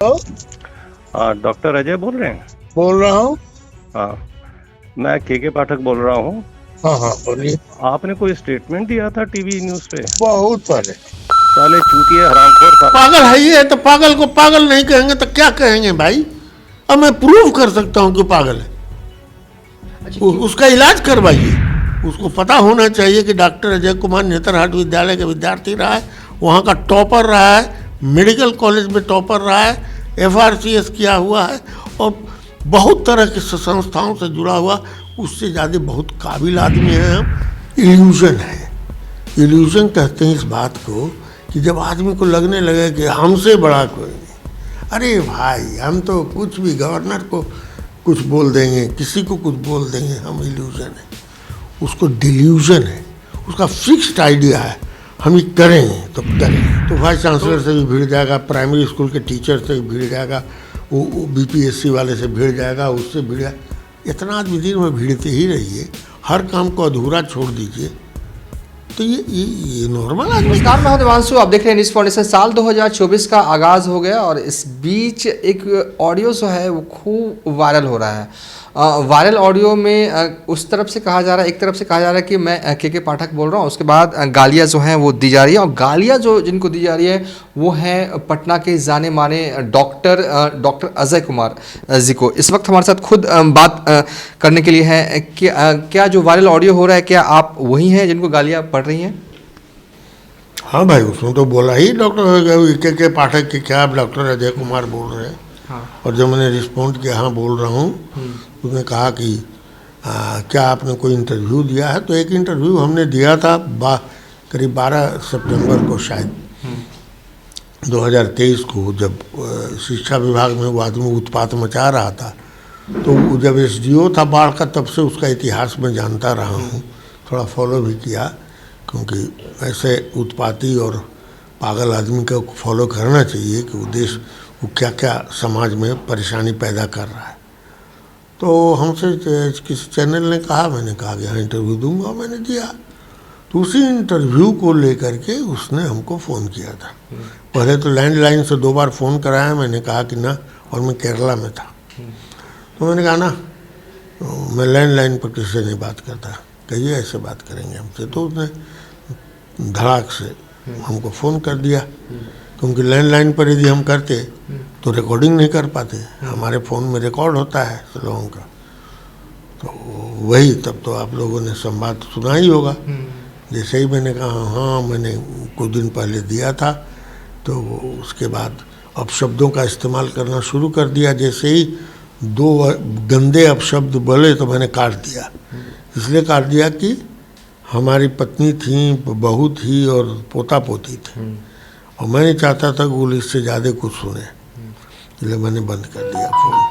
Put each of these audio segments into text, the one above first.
Doctor Ajay बोल रहे हैं? बोल रहा हूँ। हाँ, मैं के पाठक बोल रहा हूँ। हाँ हाँ बोलिए। आपने कोई स्टेटमेंट दिया था टीवी न्यूज़ पे? बहुत पहले। साले चूतिए हरामखोर पागल है ये, तो पागल को पागल नहीं कहेंगे तो क्या कहेंगे भाई? अब मैं प्रूव कर सकता हूँ कि पागल है। उसका इलाज करवाइए। उसको पता होना चाहिए कि डॉक्टर अजय कुमार नेतरहाट विद्यालय का विद्यार्थी रहा है, वहाँ का टॉपर रहा है, मेडिकल कॉलेज में टॉपर रहा है, FRCS किया हुआ है और बहुत तरह की संस्थाओं से जुड़ा हुआ, उससे ज़्यादा बहुत काबिल आदमी है। हम इल्यूजन है, इल्यूजन कहते हैं इस बात को कि जब आदमी को लगने लगे कि हमसे बड़ा कोई नहीं। अरे भाई, हम तो कुछ भी गवर्नर को कुछ बोल देंगे, किसी को कुछ बोल देंगे, हम इल्यूजन है। उसको डिल्यूजन है, उसका फिक्स्ड आइडिया है, हम ये करेंगे तो करेंगे। तो वाइस चांसलर से भी भिड़ जाएगा, प्राइमरी स्कूल के टीचर से भी भिड़ जाएगा, वो BPSC वाले से भिड़ जाएगा, उससे भिड़ जाएगा। इतना आदमी दिन में भिड़ते ही रहिए, हर काम को अधूरा छोड़ दीजिए, तो ये नॉर्मल आदमी। नमस्कार, मैं हूं देवांशु, आप देख रहे हैं न्यूज़ फाउंडेशन। साल 2024 का आगाज़ हो गया और इस बीच एक ऑडियो जो है वो खूब वायरल हो रहा है। वायरल ऑडियो में उस तरफ से कहा जा रहा है, एक तरफ से कहा जा रहा है कि मैं के पाठक बोल रहा हूँ, उसके बाद गालियाँ जो हैं वो दी जा रही है। और गालियाँ जो जिनको दी जा रही है वो हैं पटना के जाने माने डॉक्टर अजय कुमार जी को। इस वक्त हमारे साथ खुद बात करने के लिए है कि क्या जो वायरल ऑडियो हो रहा है, क्या आप वही हैं जिनको गालियाँ पड़ रही हैं? हाँ भाई, उसमें तो बोला ही डॉक्टर के पाठक के क्या आप डॉक्टर अजय कुमार बोल रहे हैं। हाँ। और जब मैंने रिस्पॉन्ड किया हाँ बोल रहा हूँ, उसने कहा कि क्या आपने कोई इंटरव्यू दिया है? तो एक इंटरव्यू हमने दिया था करीब 12 सितंबर को शायद 2023 को, जब शिक्षा विभाग में वो आदमी उत्पात मचा रहा था। तो जब SDO था बाढ़ का, तब से उसका इतिहास मैं जानता रहा हूँ, थोड़ा फॉलो भी किया, क्योंकि ऐसे उत्पाती और पागल आदमी को फॉलो करना चाहिए कि वो देश वो क्या क्या समाज में परेशानी पैदा कर रहा है। तो हमसे किसी चैनल ने कहा, मैंने कहा कि हाँ इंटरव्यू दूंगा, मैंने दिया। तो उसी इंटरव्यू को लेकर के उसने हमको फ़ोन किया था। पहले तो लैंडलाइन से 2 बार फ़ोन कराया, मैंने कहा कि ना, और मैं केरला में था। तो मैंने कहा ना, मैं लैंडलाइन पर किसी से नहीं बात करता, कहिए ऐसे बात करेंगे हमसे। तो उसने धड़ाक से हमको फ़ोन कर दिया, क्योंकि लैंडलाइन पर यदि हम करते तो रिकॉर्डिंग नहीं कर पाते, हमारे फ़ोन में रिकॉर्ड होता है लोगों का। तो वही, तब तो आप लोगों ने संवाद सुना ही होगा। जैसे ही मैंने कहा हाँ मैंने कुछ दिन पहले दिया था, तो उसके बाद अपशब्दों का इस्तेमाल करना शुरू कर दिया। जैसे ही 2 गंदे अपशब्द बोले तो मैंने काट दिया। इसलिए काट दिया कि हमारी पत्नी थी, बहू थी और पोता पोती थी, और मैं नहीं चाहता था कि वो इससे ज़्यादा कुछ सुने, इसलिए मैंने बंद कर दिया फ़ोन।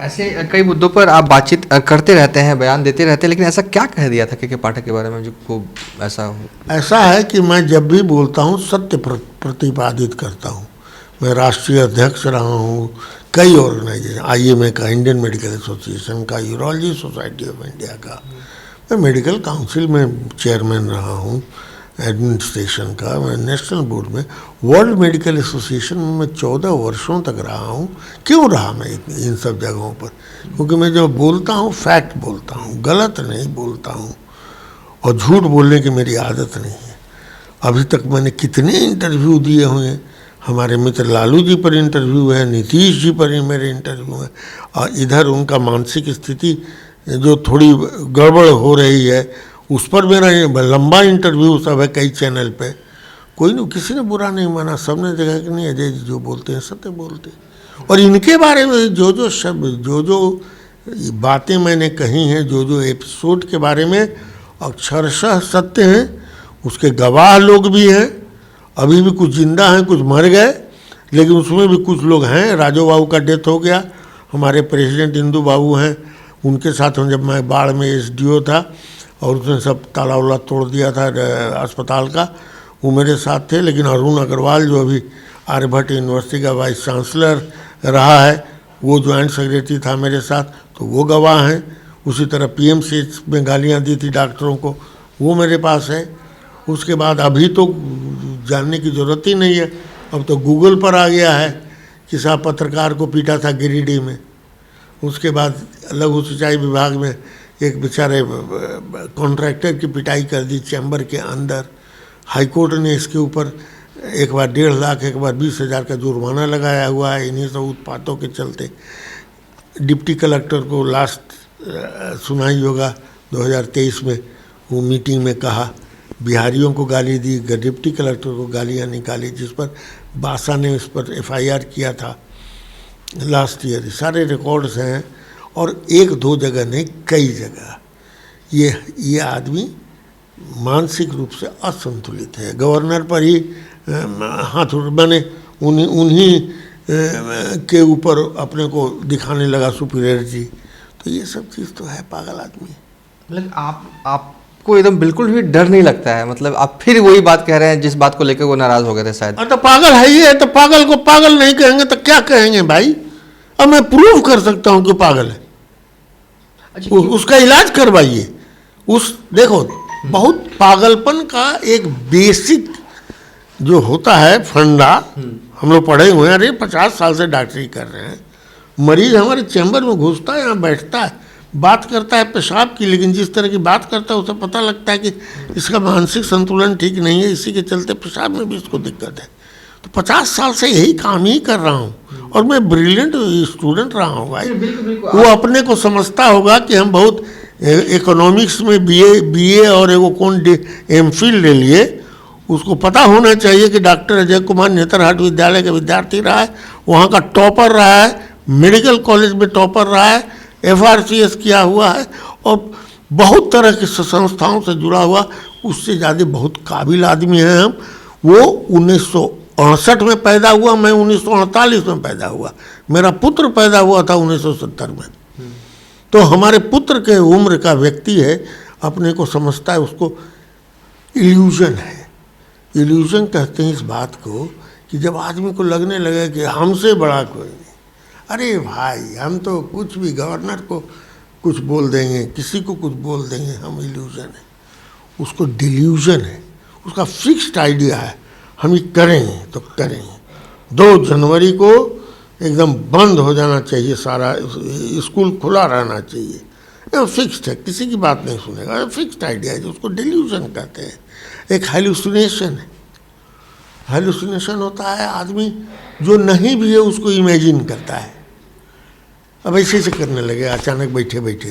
ऐसे कई मुद्दों पर आप बातचीत करते रहते हैं, बयान देते रहते हैं, लेकिन ऐसा क्या कह दिया था के पाठक के बारे में जो खूब ऐसा हो? ऐसा है कि मैं जब भी बोलता हूँ सत्य प्रतिपादित करता हूँ। मैं राष्ट्रीय अध्यक्ष रहा हूँ कई ऑर्गेनाइजेशन, IMA का, इंडियन मेडिकल एसोसिएशन का, यूरोलॉजी सोसाइटी ऑफ इंडिया का, मैं मेडिकल काउंसिल में चेयरमैन रहा हूँ, एडमिनिस्ट्रेशन का, मैं नेशनल बोर्ड में, वर्ल्ड मेडिकल एसोसिएशन में मैं 14 वर्षों तक रहा हूँ। क्यों रहा मैं इन सब जगहों पर? क्योंकि मैं जब बोलता हूँ फैक्ट बोलता हूँ, गलत नहीं बोलता हूँ, और झूठ बोलने की मेरी आदत नहीं है। अभी तक मैंने कितने इंटरव्यू दिए हुए हैं, हमारे मित्र लालू जी पर इंटरव्यू है, नीतीश जी पर मेरे इंटरव्यू है, और इधर उनका मानसिक स्थिति जो थोड़ी गड़बड़ हो रही है उस पर मेरा लंबा इंटरव्यू सब है कई चैनल पे। कोई नहीं, किसी ने बुरा नहीं माना, सबने देखा कि नहीं अजय जी जो बोलते हैं सत्य बोलते हैं। और इनके बारे में जो शब्द, जो बातें मैंने कही हैं, जो एपिसोड के बारे में अक्षरशः सत्य हैं, उसके गवाह लोग भी हैं। अभी भी कुछ जिंदा हैं, कुछ मर गए, लेकिन उसमें भी कुछ लोग हैं। राजू बाबू का डेथ हो गया, हमारे प्रेसिडेंट इंदू बाबू हैं, उनके साथ हम जब मैं बाढ़ में SDO था और उसने सब ताला वाला तोड़ दिया था अस्पताल का, वो मेरे साथ थे। लेकिन अरुण अग्रवाल जो अभी आर्यभट्ट यूनिवर्सिटी का वाइस चांसलर रहा है, वो ज्वाइंट सेक्रेटरी था मेरे साथ, तो वो गवाह हैं। उसी तरह PMCH में गालियाँ दी थी डॉक्टरों को, वो मेरे पास है। उसके बाद अभी तो जानने की ज़रूरत ही नहीं है, अब तो गूगल पर आ गया है किसी पत्रकार को पीटा था गिरिडीह में। उसके बाद लघु सिंचाई विभाग में एक बेचारे कॉन्ट्रैक्टर की पिटाई कर दी चैम्बर के अंदर। हाईकोर्ट ने इसके ऊपर एक बार 1.5 लाख, एक बार 20,000 का जुर्माना लगाया हुआ है इन्हीं सब उत्पातों के चलते। डिप्टी कलेक्टर को लास्ट सुनाई होगा 2023 में, वो मीटिंग में कहा, बिहारियों को गाली दी, डिप्टी कलेक्टर को गालियाँ निकाली, जिस पर बासा ने उस पर FIR किया था लास्ट ईयर। सारे रिकॉर्ड्स हैं और 1-2 जगह नहीं, कई जगह। ये आदमी मानसिक रूप से असंतुलित है। गवर्नर पर ही हाथ बने, उन्हीं के ऊपर अपने को दिखाने लगा सुपीरियरिटी। तो ये सब चीज़ तो है, पागल आदमी। मतलब आपको एकदम बिल्कुल भी डर नहीं लगता है? मतलब आप फिर वही बात कह रहे हैं जिस बात को लेकर वो नाराज हो गए थे शायद। तो पागल है ये, तो पागल को पागल नहीं कहेंगे तो क्या कहेंगे भाई? अब मैं प्रूव कर सकता हूँ कि पागल है। अच्छा, उसका इलाज करवाइए। देखो, बहुत पागलपन का एक बेसिक जो होता है फंडा, हम लोग पढ़े हुए हैं। अरे 50 साल से डॉक्टरी कर रहे हैं। मरीज हमारे चैम्बर में घुसता है, यहाँ बैठता है, बात करता है पेशाब की, लेकिन जिस तरह की बात करता है उसे पता लगता है कि इसका मानसिक संतुलन ठीक नहीं है, इसी के चलते पेशाब में भी इसको दिक्कत है। तो 50 साल से यही काम ही कर रहा हूँ और मैं ब्रिलियंट स्टूडेंट रहा हूँ भाई। वो अपने को समझता होगा कि हम बहुत इकोनॉमिक्स में BA और एगो कौन MPhil ले लिए। उसको पता होना चाहिए कि डॉक्टर अजय कुमार नेतरहाट विद्यालय का विद्यार्थी रहा है, वहाँ का टॉपर रहा है, मेडिकल कॉलेज में टॉपर रहा है, FRCS किया हुआ है और बहुत तरह की संस्थाओं से जुड़ा हुआ। उससे ज़्यादा बहुत काबिल आदमी हैं हम। वो 1968 में पैदा हुआ, मैं 1948 में पैदा हुआ। मेरा पुत्र पैदा हुआ था 1970 में। तो हमारे पुत्र के उम्र का व्यक्ति है, अपने को समझता है, उसको इल्यूजन है। इल्यूजन कहते हैं इस बात को कि जब आदमी को लगने लगे कि हमसे बड़ा कोई नहीं। अरे भाई, हम तो कुछ भी, गवर्नर को कुछ बोल देंगे, किसी को कुछ बोल देंगे, हम इल्यूजन है। उसको डिल्यूजन है, उसका फिक्स्ड आइडिया है, हम ये करेंगे तो करेंगे। 2 जनवरी को एकदम बंद हो जाना चाहिए, सारा स्कूल खुला रहना चाहिए। ये फिक्स्ड है, किसी की बात नहीं सुनेगा। फिक्स्ड आइडिया है, उसको डिल्यूजन कहते हैं। एक हेलुसिनेशन है। हेलुसिनेशन होता है आदमी जो नहीं भी है उसको इमेजिन करता है। अब ऐसे करने लगे अचानक बैठे बैठे,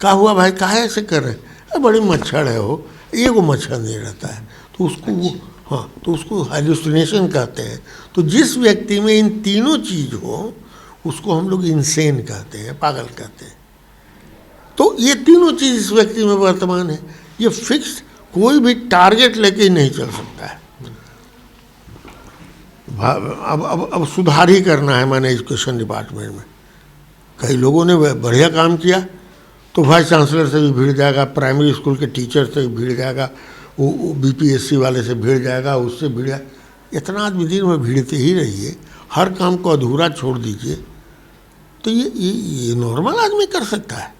क्या हुआ भाई, काहे ऐसे कर रहे हैं? बड़ी मच्छर है, वो एगो मच्छर नहीं रहता है, तो उसको वो, हाँ, तो उसको हेलुसिनेशन कहते हैं। तो जिस व्यक्ति में इन तीनों चीज़ हो उसको हम लोग इंसेन कहते हैं, पागल कहते हैं। तो ये तीनों चीज़ इस व्यक्ति में वर्तमान है। ये फिक्स, कोई भी टारगेट लेके नहीं चल सकता है। अब सुधार ही करना है मैंने एजुकेशन डिपार्टमेंट में। कई लोगों ने बढ़िया काम किया तो वाइस चांसलर से भी भिड़ जाएगा, प्राइमरी स्कूल के टीचर से भी भिड़ जाएगा, वो BPSC वाले से भिड़ जाएगा, उससे भिड़ जाएगा। इतना आदमी दिन में भिड़ते ही रहिए, हर काम को अधूरा छोड़ दीजिए। तो ये नॉर्मल आदमी कर सकता है।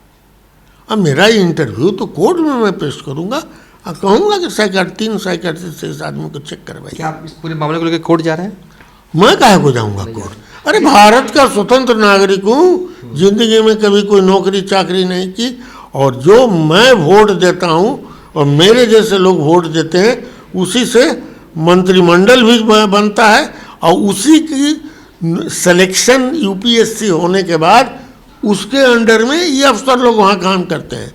अब मेरा ये इंटरव्यू तो कोर्ट में मैं पेश करूँगा और कहूँगा कि 3 साइकियाट्रिस्ट से इस आदमी को चेक करवाइए। क्या आप इस पूरे मामले को लेकर कोर्ट जा रहे हैं? मैं काहे को जाऊँगा कोर्ट? अरे भारत का स्वतंत्र नागरिक हूँ, जिंदगी में कभी कोई नौकरी चाकरी नहीं की, और जो मैं वोट देता हूँ और मेरे जैसे लोग वोट देते हैं, उसी से मंत्रिमंडल भी बनता है और उसी की सिलेक्शन UPSC होने के बाद उसके अंडर में ये अफसर लोग वहाँ काम करते हैं।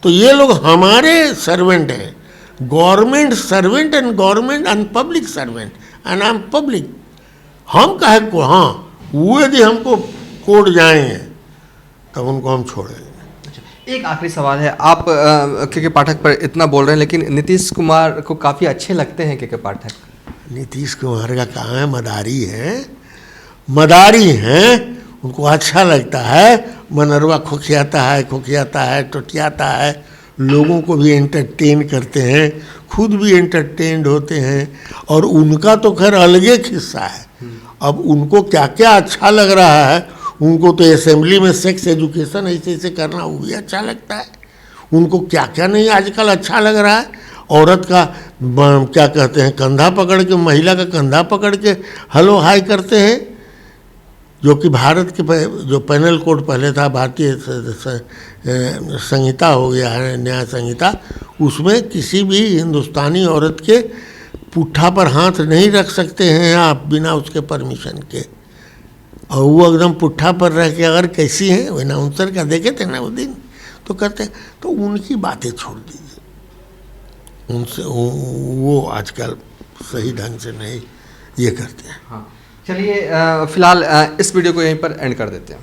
तो ये लोग हमारे सर्वेंट हैं, government servant and government and public servant, and I am public. हम काहे को, हाँ, वो यदि हमको कोर्ट जाएंगे तब उनको हम छोड़ेंगे। एक आखिरी सवाल है, आप के पाठक पर इतना बोल रहे हैं, लेकिन नीतीश कुमार को काफ़ी अच्छे लगते हैं के पाठक। नीतीश कुमार का कहाँ है, मदारी हैं, उनको अच्छा लगता है। मनरवा खोखियाता है, टोटियाता है, लोगों को भी एंटरटेन करते हैं, खुद भी एंटरटेन्ड होते हैं। और उनका तो खैर अलगे किस्सा है। अब उनको क्या क्या अच्छा लग रहा है, उनको तो असेंबली में सेक्स एजुकेशन ऐसे करना वो भी अच्छा लगता है। उनको क्या क्या नहीं आजकल अच्छा लग रहा है। औरत का क्या कहते हैं, कंधा पकड़ के, महिला का कंधा पकड़ के हेलो हाय करते हैं। जो कि भारत के जो पैनल कोड पहले था, भारतीय संहिता हो गया है, न्याय संहिता, उसमें किसी भी हिंदुस्तानी औरत के पुट्ठा पर हाथ नहीं रख सकते हैं आप बिना उसके परमिशन के। और वो एकदम पुट्ठा पर रह के अगर कैसी है, वो अनाउंसर का देखे थे ना वो दिन, तो कहते तो उनकी बातें छोड़ दीजिए, उनसे वो आजकल सही ढंग से नहीं ये करते हैं। हाँ, चलिए फिलहाल इस वीडियो को यहीं पर एंड कर देते हैं।